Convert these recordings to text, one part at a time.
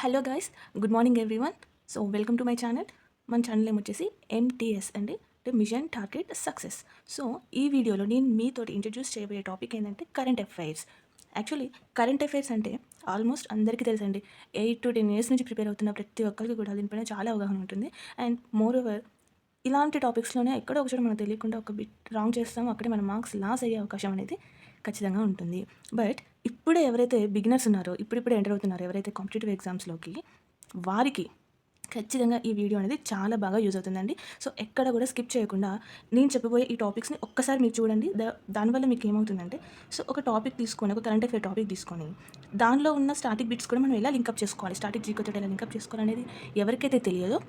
Hello guys, good morning everyone. So welcome to my channel. మన channel ఏమొచ్చేసి MTS అండి, అంటే machine target success. So ఈ వీడియోలో నేను మీతోటి ఇంట్రడ్యూస్ చేయబోయే టాపిక్ ఏంటంటే current affairs. Actually current affairs అంటే ఆల్మోస్ట్ అందరికీ తెలుసండి. 8 to 10 years నుంచి ప్రిపేర్ అవుతున్న ప్రతి ఒక్కరికి కూడా దీనిపైన చాలా అవగాహన ఉంటుంది. అండ్ మోర్ ఓవర్ ఇలాంటి టాపిక్స్లోనే ఎక్కడో ఒకచోట మనకు తెలియకుండా ఒక బిట్ రాంగ్ చేస్తామో అక్కడే మన మార్క్స్ లాస్ అయ్యే అవకాశం అనేది ఖచ్చితంగా ఉంటుంది. బట్ ఇప్పుడే ఎవరైతే బిగినర్స్ ఉన్నారో, ఇప్పుడిప్పుడే ఎంటర్ అవుతున్నారో ఎవరైతే కాంపిటేటివ్ ఎగ్జామ్స్లోకి, వారికి ఖచ్చితంగా ఈ వీడియో అనేది చాలా బాగా యూజ్ అవుతుందండి. సో ఎక్కడ కూడా స్కిప్ చేయకుండా నేను చెప్పబోయే ఈ టాపిక్స్ని ఒక్కసారి మీరు చూడండి. దానివల్ల మీకు ఏమవుతుందంటే, సో ఒక టాపిక్ తీసుకొని, ఒక కరెంట్ అఫేర్ టాపిక్ తీసుకొని దానిలో ఉన్న స్టాటిక్ బిట్స్ కూడా మనం ఎలా లింకప్ చేసుకోవాలి, స్టాటిక్ జీకోతో ఎలా లింకప్ చేసుకోవాలనేది ఎవరికైతే తెలియదో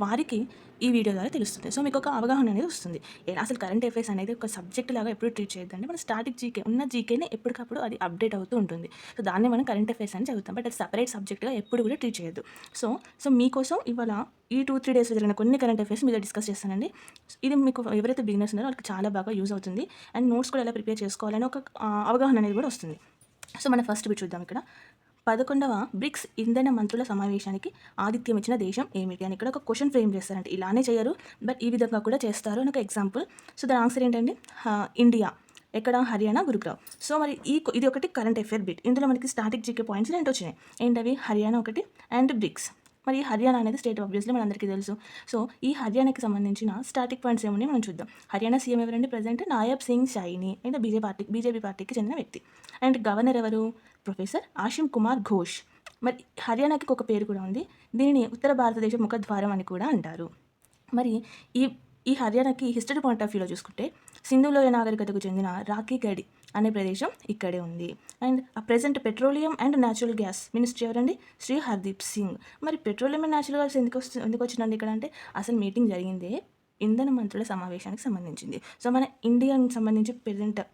వారికి ఈ వీడియో ద్వారా తెలుస్తుంది. సో మీకు ఒక అవగాహన అనేది వస్తుంది. అసలు కరెంట్ అఫైర్స్ అనేది ఒక సబ్జెక్ట్ లాగా ఎప్పుడు ట్రీట్ చేయొద్దండి. మన స్టాటిక్ జీకే ఉన్న జీకేనే ఎప్పటికప్పుడు అది అప్డేట్ అవుతూ ఉంటుంది. సో దాన్ని మనం కరెంట్ అఫైర్స్ అని చదువుతాం. బట్ అది సపరేట్ సబ్జెక్ట్గా ఎప్పుడు కూడా ట్రీట్ చేయొద్దు. సో మీకోసం ఇవాళ ఈ 2-3 డేస్లో జరిగిన కొన్ని కరెంట్ అఫైర్స్ మీద డిస్కస్ చేస్తానండి. ఇది మీకు ఎవరైతే బిగినర్స్ ఉన్నారో వాళ్ళకి చాలా బాగా యూజ్ అవుతుంది. అండ్ నోట్స్ కూడా ఎలా ప్రిపేర్ చేసుకోవాలని ఒక అవగాహన అనేది కూడా వస్తుంది. సో మన ఫస్ట్ బిట్ చూద్దాం. ఇక్కడ 11వ బ్రిక్స్ ఇంధన మంత్రుల సమావేశానికి ఆతిథ్యం ఇచ్చిన దేశం ఏమిటి అని ఇక్కడ ఒక క్వశ్చన్ ఫ్రేమ్ చేస్తారంటే, ఇలానే చేయరు బట్ ఈ విధంగా కూడా చేస్తారు అని ఒక ఎగ్జాంపుల్. సో దాని ఆన్సర్ ఏంటండి? ఇండియా. ఎక్కడ? హర్యానా, గురుగ్రామ్. సో మరి ఇది ఒకటి కరెంట్ అఫేర్ బిట్. ఇందులో మనకి స్టాటిక్ జీకే పాయింట్స్ రెండు వచ్చినాయి. ఏంటవి? హర్యానా ఒకటి అండ్ బ్రిక్స్. మరి హర్యానా అనేది స్టేట్ ఆబ్వియస్లీ మనందరికీ తెలుసు. సో ఈ హర్యానాకి సంబంధించిన స్టాటిక్ పాయింట్స్ ఏమున్నాయి మనం చూద్దాం. హర్యానా సీఎం ఎవరండి? ప్రజెంట్ నాయబ్ సింగ్ సైని, అయితే బీజేపీ పార్టీకి చెందిన వ్యక్తి. అండ్ గవర్నర్ ఎవరు? ప్రొఫెసర్ ఆషిమ్ కుమార్ ఘోష్. మరి హర్యానాకి ఒక పేరు కూడా ఉంది. దీనిని ఉత్తర భారతదేశ ముఖద్వారం అని కూడా అంటారు. మరి ఈ ఈ హర్యానాకి హిస్టరీ పాయింట్ ఆఫ్ వ్యూలో చూసుకుంటే, సింధులోయ నాగరికతకు చెందిన రాఖీగఢి అనే ప్రదేశం ఇక్కడే ఉంది. అండ్ ఆ present petroleum and natural gas minister ఎవరండి? శ్రీ హర్దీప్ సింగ్. మరి పెట్రోలియం అండ్ న్యాచురల్ గ్యాస్ ఎందుకు వచ్చిందండి ఇక్కడ అంటే, అసలు మీటింగ్ జరిగిందే ఇంధన మంత్రుల సమావేశానికి సంబంధించింది. సో మన ఇండియాకి సంబంధించి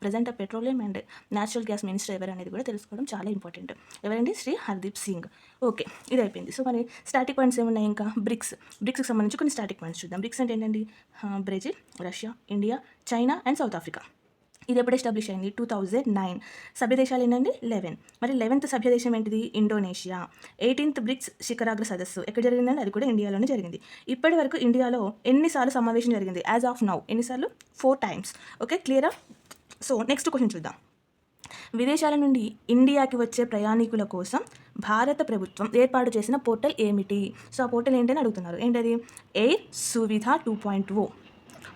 present petroleum and natural gas minister ఎవరు అనేది కూడా తెలుసుకోవడం చాలా ఇంపార్టెంట్. ఎవరండి? శ్రీ హర్దీప్ సింగ్. ఓకే, ఇది అయిపోయింది. సో మరి స్టాటిక్ పాయింట్స్ ఏమున్నాయి ఇంకా? బ్రిక్స్కి సంబంధించి కొన్ని స్టాటిక్ పాయింట్స్ చూద్దాం. బ్రిక్స్ అంటే ఏంటండి? Brazil, Russia, India, China and south Africa. ఇది ఎప్పుడు ఎస్టాబ్లిష్ అయింది? 2009. సభ్య దేశాలు ఏంటండి? 11. మరి 11th సభ్య దేశం ఏంటిది? ఇండోనేషియా. 18th బ్రిక్స్ శిఖరాగ్ర సదస్సు ఎక్కడ జరిగిందండి? అది కూడా ఇండియాలోనే జరిగింది. ఇప్పటి వరకు ఇండియాలో ఎన్నిసార్లు సమావేశం జరిగింది? యాజ్ ఆఫ్ నౌ ఎన్నిసార్లు? 4 times. ఓకే, క్లియరా? సో నెక్స్ట్ క్వశ్చన్ చూద్దాం. విదేశాల నుండి ఇండియాకి వచ్చే ప్రయాణికుల కోసం భారత ప్రభుత్వం ఏర్పాటు చేసిన పోర్టల్ ఏమిటి? సో ఆ పోర్టల్ ఏంటని అడుగుతున్నారు. ఏంటది? ఎయిర్ సువిధ 2.0.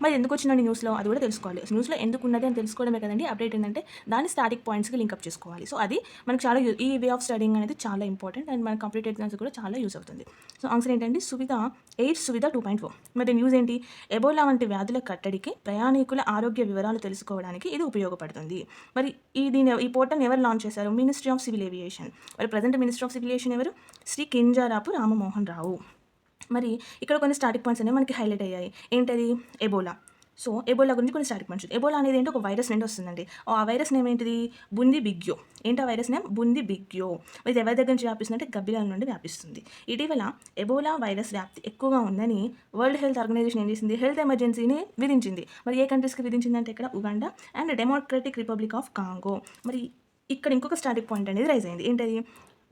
మరి ఎందుకు వచ్చిందండి న్యూస్లో? అది కూడా తెలుసుకోవాలి. న్యూస్లో ఎందుకు ఉన్నది అని తెలుసుకోవడమే కదండి అప్డేట్. ఏంటంటే దాన్ని స్టాటిక్ పాయింట్స్కి లింకప్ చేసుకోవాలి. సో అది మనకు చాలా ఈ వే ఆఫ్ స్టడీయింగ్ అనేది చాలా ఇంపార్టెంట్ అండ్ మన కంప్లీట్ ఎగ్జామ్స్ కూడా చాలా యూస్ అవుతుంది. సో ఆన్సర్ ఏంటంటే ఎయిర్ సువిధ 2.0. మరి న్యూస్ ఏంటి? ఎబోలా వంటి వ్యాధుల కట్టడికి ప్రయాణికుల ఆరోగ్య వివరాలు తెలుసుకోవడానికి ఇది ఉపయోగపడుతుంది. మరి ఈ పోర్టల్ ఎవరు లాంచ్ చేశారు? Ministry of civil aviation. మరి present minister of civil aviation ఎవరు? శ్రీ కింజరాపు రామమోహన్ రావు. మరి ఇక్కడ కొన్ని స్టాటిక్ పాయింట్స్ అనేవి మనకి హైలైట్ అయ్యాయి. ఏంటది? ఎబోలా. సో ఎబోలా గురించి కొన్ని స్టాటిక్ పాయింట్స్. ఎబోలా అనేది ఏంటి? ఒక వైరస్ నుండి వస్తుందండి. ఆ వైరస్ నేమ్ ఏంటిది? బుంది బిగ్యో. ఏంటి ఆ వైరస్ నేమ్? బుంది బిగ్యో. ఇది ఎవరి దగ్గర నుంచి వ్యాపిస్తుంది అంటే గబ్బిలాల నుండి వ్యాపిస్తుంది. ఇటీవల ఎబోలా వైరస్ వ్యాప్తి ఎక్కువగా ఉందని వరల్డ్ హెల్త్ ఆర్గనైజేషన్ ఏం చేసింది? హెల్త్ ఎమర్జెన్సీని విధించింది. మరి ఏ కంట్రీస్కి విధించిందంటే ఇక్కడ Uganda and democratic republic of Congo. మరి ఇక్కడ ఇంకొక స్టాటిక్ పాయింట్ అనేది రైజ్ అయింది. ఏంటది?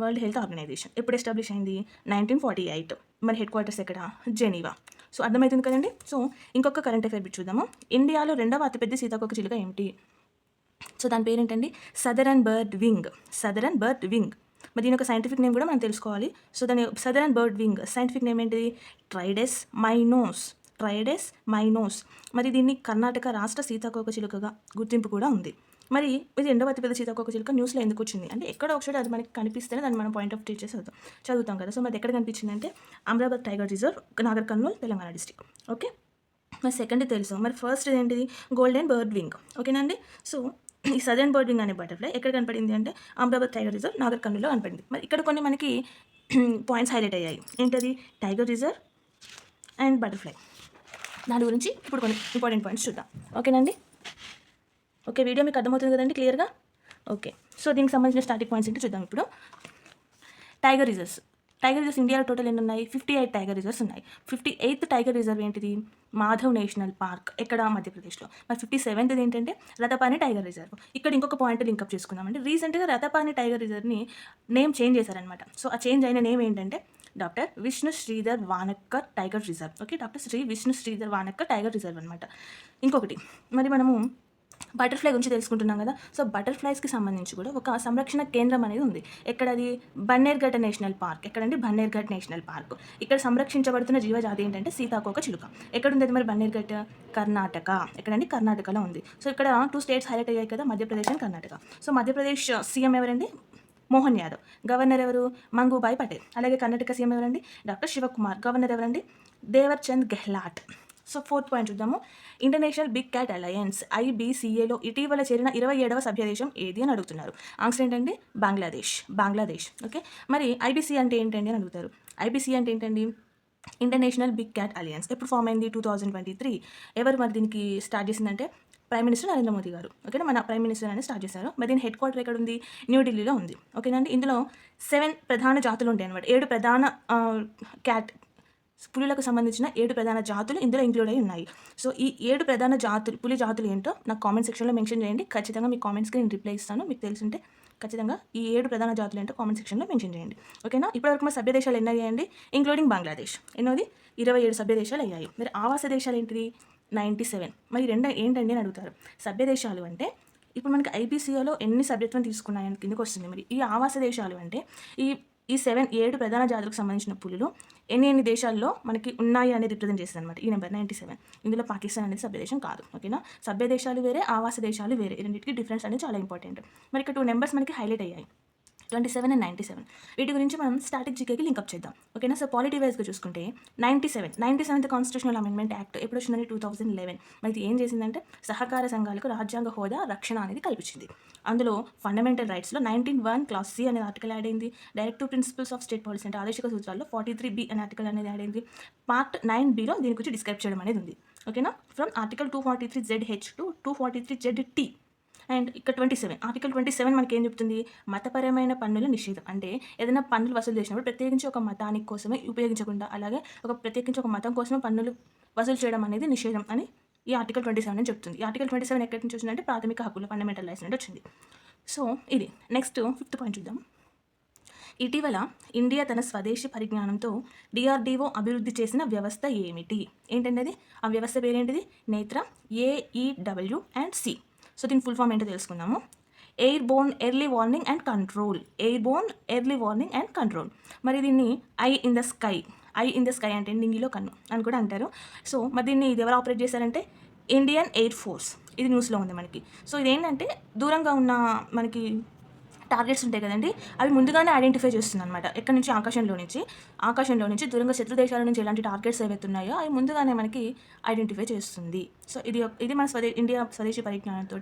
వరల్డ్ హెల్త్ ఆర్గనైజేషన్ ఎప్పుడు ఎస్టాబ్లిష్ అయింది? 1948. మరి హెడ్ క్వార్టర్స్ ఎక్కడ? జెనీవా. సో అర్థమవుతుంది కదండి. సో ఇంకొక కరెంట్ అఫేర్ బిట్ చూద్దాము. ఇండియాలో రెండవ అతిపెద్ద సీతాకోక చిలుక ఏమిటి? సో దాని పేరేంటండి? Southern bird wing. Southern bird wing. మరి దీని యొక్క సైంటిఫిక్ నేమ్ కూడా మనం తెలుసుకోవాలి. సో దాని southern bird wing scientific name ఏంటిది? ట్రైడెస్ మైనోస్. ట్రైడెస్ మైనోస్. మరి దీన్ని కర్ణాటక రాష్ట్ర సీతాకోక చిలుకగా గుర్తింపు కూడా ఉంది. మరి ఇది రెండవ అతిపెద్ద సీతాకోక చిలుక న్యూస్లో ఎందుకు వచ్చింది అంటే, ఎక్కడ ఒకసారి అది మనకి కనిపిస్తేనే దాన్ని మనం పాయింట్ ఆఫ్ వ్యూ చేసి చదువుతాం కదా. సో మరి ఎక్కడ కనిపించింది అంటే Amrabad tiger reserve, Nagar Kurnool, Telangana district. Okay, మరి సెకండ్ తెలుసు. మరి ఫస్ట్ ఏంటిది? Golden bird wing. ఓకేనండి. సో ఈ సదర్న్ బర్డ్ వింగ్ అనే బటర్ఫ్లై ఎక్కడ కనపడింది అంటే అమరాబాద్ టైగర్ రిజర్వ్, నాగర్ కర్నూల్లో కనపడింది. మరి ఇక్కడ కొన్ని మనకి పాయింట్స్ హైలైట్ అయ్యాయి. ఏంటది? Tiger reserve and butterfly. దాని గురించి ఇప్పుడు కొన్ని ఇంపార్టెంట్ పాయింట్స్ చూద్దాం. ఓకేనండి. ఓకే, వీడియో మీకు అర్థమవుతుంది కదండి క్లియర్గా? ఓకే, సో దీనికి సంబంధించిన స్టాటిక్ పాయింట్స్ ఏంటి చూద్దాం ఇప్పుడు. Tiger reserves. టైగర్ రిజర్వ్స్ ఇండియాలో టోటల్ ఎన్ని ఉన్నాయి? 58 టైగర్ రిజర్వ్స్ ఉన్నాయి. 58th టైగర్ రిజర్వ్ ఏంటిది? మాధవ్ నేషనల్ పార్క్ ఎక్కడ? మధ్యప్రదేశ్లో. మరి 57th ఏంటంటే రతపాని టైగర్ రిజర్వ్. ఇక్కడ ఇంకొక పాయింట్ లింకప్ చేసుకుందామంటే రీసెంట్గా రతపాని టైగర్ రిజర్వ్ని నేమ్ చేంజ్ చేశారనమాట. సో ఆ చేంజ్ అయిన నేమ్ ఏంటంటే doctor Vishnu Shridhar Wakankar tiger reserve. Okay, doctor Shri Vishnu Shridhar Wakankar tiger reserve అనమాట. ఇంకొకటి మరి మనము బటర్ఫ్లై గురించి తెలుసుకుంటున్నాం కదా. సో బటర్ఫ్లైస్కి సంబంధించి కూడా ఒక సంరక్షణ కేంద్రం అనేది ఉంది. ఎక్కడది? Bannerghatta national park. ఎక్కడండి? బన్నేర్ఘట్ నేషనల్ పార్క్. ఇక్కడ సంరక్షించబడుతున్న జీవజాతి ఏంటంటే సీతాకోక చిలుక. ఎక్కడుంది అది మరి బన్నేర్ఘట్ట? కర్ణాటక. ఎక్కడండి? కర్ణాటకలో ఉంది. సో ఇక్కడ 2 స్టేట్స్ హైలైట్ అయ్యాయి కదా, Madhya Pradesh and Karnataka. So Madhya Pradesh CM ఎవరండి? మోహన్ యాదవ్. గవర్నర్ ఎవరు? మంగూబాయ్ పటేల్. అలాగే కర్ణాటక సీఎం ఎవరండి? డాక్టర్ శివకుమార్. గవర్నర్ ఎవరండి? Devar Chand Gehlot. So 4th point చూద్దాము. ఇంటర్నేషనల్ బిగ్ క్యాట్ అలయన్స్ IBCAలో ఇటీవల చేరిన 27వ సభ్య దేశం ఏది అని అడుగుతున్నారు. ఆన్సర్ ఏంటండి? బంగ్లాదేశ్. ఓకే, మరి IBC అంటే ఏంటండి అని అడుగుతారు. IBC అంటే ఏంటండి? International big cat alliance. ఎప్పుడు ఫామ్ అయింది? 2023. ఎవరు మరి దీనికి స్టార్ట్ చేసిందంటే ప్రైమ్ మినిస్టర్ నరేంద్ర మోదీ గారు. ఓకేనా, మన ప్రైమ్ మినిస్టర్ అనేది స్టార్ట్ చేశారు. మరి దీని హెడ్ క్వార్టర్ ఎక్కడ ఉంది? న్యూఢిల్లీలో ఉంది. ఓకేనండి, ఇందులో 7 ప్రధాన జాతులు ఉంటాయి అనమాట. 7 ప్రధాన క్యాట్ పులులకు సంబంధించిన 7 ప్రధాన జాతులు ఇందులో ఇంక్లూడ్ అయి ఉన్నాయి. సో ఈ 7 ప్రధాన జాతులు, పులి జాతులు ఏంటో నాకు కామెంట్ సెక్షన్లో మెన్షన్ చేయండి. ఖచ్చితంగా మీ కామెంట్స్కి నేను రిప్లై ఇస్తాను. మీకు తెలుసుంటే ఖచ్చితంగా ఈ 7 ప్రధాన జాతులు ఏంటో కామెంట్ సెక్షన్లో మెన్షన్ చేయండి. ఓకేనా, ఇప్పటివరకు మా సభ్య దేశాలు ఎన్ని అయ్యాయండి? ఇంక్లూడింగ్ బంగ్లాదేశ్ ఎన్నోది? 27 సభ్య దేశాలు అయ్యాయి. మరి ఆవాస దేశాలు ఏంటిది? 97. మరి ఏంటండి అని అడుగుతారు. సభ్య దేశాలు అంటే ఇప్పుడు మనకి IBCAలో ఎన్ని సభ్యత్వం తీసుకున్నాయని కిందకి వస్తుంది. మరి ఈ ఆవాస దేశాలు అంటే ఈ 7 ప్రధాన జాతులకు సంబంధించిన పులులు ఎన్ని దేశాల్లో మనకి ఉన్నాయి అనేది రిప్రజెంట్ చేస్తుంది అనమాట ఈ నెంబర్ 97. ఇందులో పాకిస్తాన్ అనేది సభ్య దేశం కాదు. ఓకేనా, సభ్య దేశాలు వేరే, ఆవాస దేశాలు వేరే. రెండింటికి డిఫరెన్స్ అనేది చాలా ఇంపార్టెంట్. మరి ఇక్కడ 2 నెంబర్స్ మనకి హైలైట్ అయ్యాయి, 27 and 97. వీటి గురించి మనం స్టాటిక్ జీకేకి లింకప్ చేద్దాం. ఓకేనా, సో పాలిటీ వైజ్గా చూసుకుంటే 97th కాన్స్టిట్యూషనల్ అమెండ్మెంట్ యాక్ట్ ఎప్పుడు వచ్చిందని? 2011. మరి ఇది ఏం చేసిందంటే సహకార సంఘాలకు రాజ్యాంగ హోదా, రక్షణ అనేది కల్పించింది. అందులో ఫండమెంటల్ రైట్స్లో 19(1) క్లాస్ C అనే ఆర్టికల్ యాడ్ అయింది. Directive principles of state policy అంటే ఆదేశిక సూత్రాల్లో 43B అనే ఆర్టికల్ అనేది యాడ్ అయింది. పార్ట్ 9Bలో దీని గురించి డిస్క్రైబ్ చేయడం అనేది ఉంది. ఓకేనా, from article 243ZH to 243ZT. And ఇక్కడ 27 ఆర్టికల్ 27 మనకి ఏం చెప్తుంది? మతపరమైన పన్నుల నిషేధం. అంటే ఏదైనా పన్నులు వసూలు చేసినప్పుడు ప్రత్యేకించి ఒక మతానికి కోసమే ఉపయోగించకుండా, అలాగే ప్రత్యేకించి ఒక మతం కోసమే పన్నులు వసూలు చేయడం అనేది నిషేధం అని ఈ ఆర్టికల్ 27 అని చెప్తుంది. ఈ ఆర్టికల్ 27 ఎక్కడి నుంచి వచ్చిందంటే ప్రాథమిక హక్కుల ఫండమెంటల్ రైట్స్ నుండి వచ్చింది. సో ఇది నెక్స్ట్ 5th పాయింట్ చూద్దాం. ఇటీవల ఇండియా తన స్వదేశీ పరిజ్ఞానంతో DRDO అభివృద్ధి చేసిన వ్యవస్థ ఏమిటి? ఏంటంటే అది ఆ వ్యవస్థ పేరేంటిది? నేత్ర AEWC. సో దీని ఫుల్ ఫామ్ ఏంటో తెలుసుకుందాము. Airborne early warning and control. మరి దీన్ని ఐ ఇన్ ద స్కై అంటే నింగిలో కన్ను అని కూడా అంటారు. సో మరి దీన్ని ఇది ఎవరు ఆపరేట్ చేశారంటే ఇండియన్ ఎయిర్ ఫోర్స్. ఇది న్యూస్లో ఉంది మనకి. సో ఇదేంటంటే దూరంగా ఉన్న మనకి టార్గెట్స్ ఉంటాయి కదండి, అవి ముందుగానే ఐడెంటిఫై చేస్తుంది అనమాట. ఎక్కడి నుంచి? ఆకాశంలో నుంచి దూరంగా శత్రు దేశాల నుంచి ఎలాంటి టార్గెట్స్ ఏవైతే ఉన్నాయో అవి ముందుగానే మనకి ఐడెంటిఫై చేస్తుంది. సో ఇది మన ఇండియా స్వదేశీ పరిజ్ఞానంతో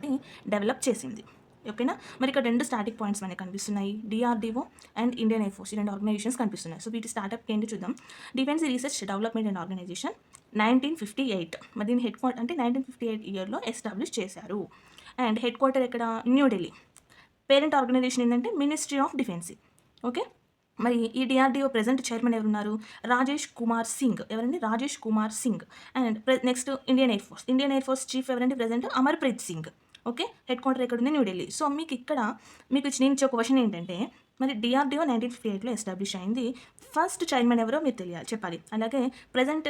డెవలప్ చేసింది. ఓకేనా, మరి ఇక్కడ 2 స్టాటిక్ పాయింట్స్ మనకి కనిపిస్తున్నాయి. DRDO and Indian air force, ఈ 2 ఆర్గనైజేషన్స్ కనిపిస్తున్నాయి. సో వీటి స్టార్ట్అప్ ఏంటి చూద్దాం. Defence research development and organisation 1958. మరి దీని హెడ్ క్వార్టర్ అంటే 1958 ఇయర్లో ఎస్టాబ్లిష్ చేశారు. అండ్ హెడ్ క్వార్టర్ ఎక్కడ? న్యూఢిల్లీ. పేరెంట్ ఆర్గనైజేషన్ ఏంటంటే మినిస్ట్రీ ఆఫ్ డిఫెన్స్. ఓకే, మరి ఈ DRDO ప్రెజెంట్ చైర్మన్ ఎవరున్నారు? రాజేష్ కుమార్ సింగ్. ఎవరండి? Rajesh Kumar Singh. And next Indian air force chief ఎవరండి? Present Amarpreet Singh. Okay, head quarter ఎక్కడ ఉంది? న్యూఢిల్లీ. సో మీకు నేను ఇచ్చే ఒక క్వశ్చన్ ఏంటంటే మరి DRDO 1958లో ఎస్టాబ్లిష్ అయింది. ఫస్ట్ చైర్మన్ ఎవరో మీరు చెప్పాలి. అలాగే present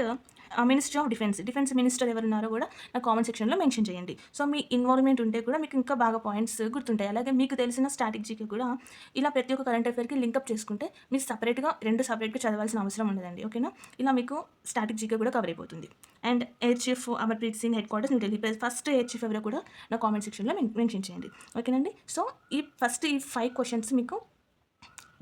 ministry of defence minister ఎవరున్నారో కూడా నా కామెంట్ సెక్షన్లో మెన్షన్ చేయండి. సో మీ ఇన్వాల్వ్మెంట్ ఉంటే కూడా మీకు ఇంకా బాగా పాయింట్స్ గుర్తుంటాయి. అలాగే మీకు తెలిసిన స్ట్రాటజీకి కూడా ఇలా ప్రతి ఒక్క కరెంట్ అఫేర్కి లింకప్ చేసుకుంటే మీకు సపరేట్గా చదవాల్సిన అవసరం ఉండదండి. ఓకేనా, ఇలా మీకు స్ట్రాటజీకి కూడా కవర్ అయిపోతుంది. And air chief Amarpreet Singh head quarters New Delhi. First air chief ఎవరో కూడా నా కామెంట్ సెక్షన్లో మెన్షన్ చేయండి. ఓకేనండి, సో ఈ 5 క్వశ్చన్స్ మీకు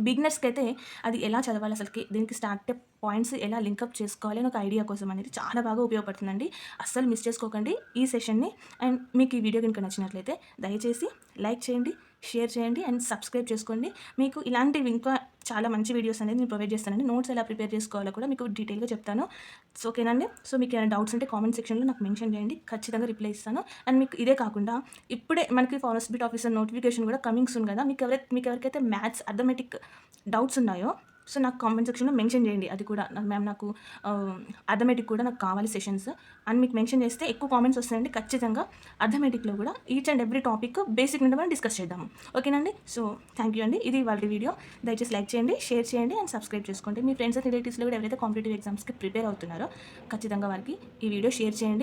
బిగినర్స్కి అయితే అది ఎలా చదవాలి, అసలుకి దీనికి స్టార్టప్ పాయింట్స్ ఎలా లింకప్ చేసుకోవాలి అని ఒక ఐడియా కోసం అనేది చాలా బాగా ఉపయోగపడుతుందండి. అస్సలు మిస్ చేసుకోకండి ఈ సెషన్ని. అండ్ మీకు ఈ వీడియో కనుక నచ్చినట్లయితే దయచేసి లైక్ చేయండి, షేర్ చేయండి అండ్ సబ్స్క్రైబ్ చేసుకోండి. మీకు ఇలాంటివి ఇంకా చాలా మంచి వీడియోస్ అనేది నేను ప్రొవైడ్ చేస్తానండి. నోట్స్ ఎలా ప్రిపేర్ చేసుకోవాలో కూడా మీకు డీటెయిల్గా చెప్తాను. సో ఓకేనండి, సో మీకు ఏమైనా డౌట్స్ ఉంటే కామెంట్ సెక్షన్లో నాకు మెన్షన్ చేయండి, ఖచ్చితంగా రిప్లై ఇస్తాను. అండ్ మీకు ఇదే కాకుండా ఇప్పుడే మనకి ఫారెస్ట్ బిట్ ఆఫీసర్ నోటిఫికేషన్ కూడా కమింగ్ సూన్ కదా. మీకు ఎవరికైతే మ్యాథ్స్ అథమెటిక్ డౌట్స్ ఉన్నాయో సో నాకు కామెంట్ సెక్షన్లో మెన్షన్ చేయండి. అది కూడా మ్యామ్ నాకు అర్థమెటిక్ కూడా నాకు కావాలి సెషన్స్ అని మీకు మెన్షన్ చేస్తే ఎక్కువ కామెంట్స్ వస్తాయండి. ఖచ్చితంగా అర్థమెటిక్లో కూడా each and every topic basic నుండి మనం డిస్కస్ చేద్దాము. ఓకేనండి. సో థ్యాంక్ యూ అండి. ఇది ఇవాళ వీడియో. దయచేసి లైక్ చేయండి, షేర్ చేయండి అండ్ సబ్స్క్రైబ్ చేసుకోండి. మీ ఫ్రెండ్స్ అండ్ రిలేటివ్స్లో కూడా ఎవరైతే కాంపిటేటివ్ ఎగ్జామ్స్కి ప్రిపేర్ అవుతున్నారో ఖచ్చితంగా వారికి ఈ వీడియో షేర్ చేయండి.